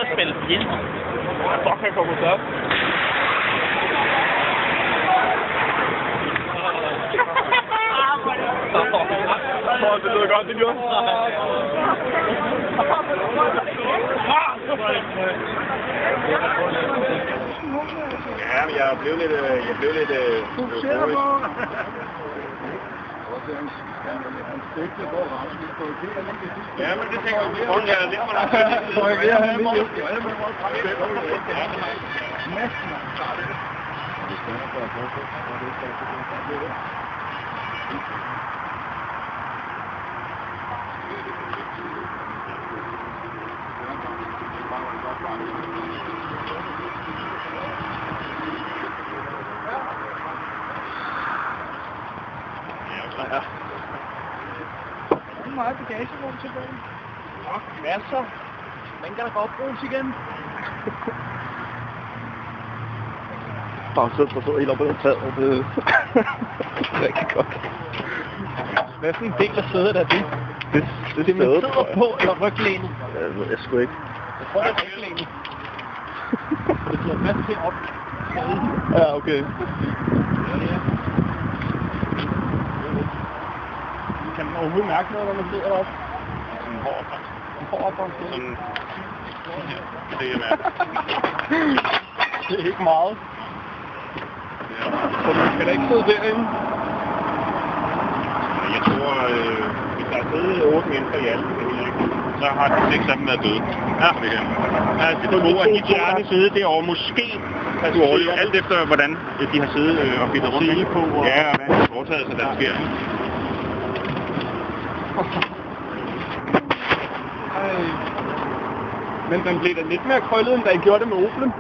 at spille fjend. Fuck, han kommer så op. Det lyder godt, det gjorde. Ja, men jeg blev lidt euforisk. Ja, men det tænker jeg, hvordan jeg er lidt for Ja. Hvor meget bagagerum tilbage? Masser. Den kan da godt bruges igen. Bare så helt op ad taget. Det er rigtig godt. Hvad for en del af sædet er det? Det man sidder på, eller ryglænet? Jeg ved jeg sgu ikke. Jeg tror, det er ryglænet. Det bliver fast til op. Ja, okay. Kan man overhovedet mærke noget, når man sidder deroppe? En hård opgang. En hård opgang. Sådan... Det kan være. Det er ikke meget. Ja. Så man skal da ikke sidde derinde? Jeg tror, hvis der er siddet 8 mennesker i alt, så har de 6 af dem været døde. Ja, det kan. Altså, det gode er, at de fjerne sidde derovre måske. Altså, alt efter, hvordan de har siddet og fittet rundt på. Ja, og hvad de har foretaget sig, der sker. Men den blev da lidt mere krøllet, end da I gjorde det med Oplen.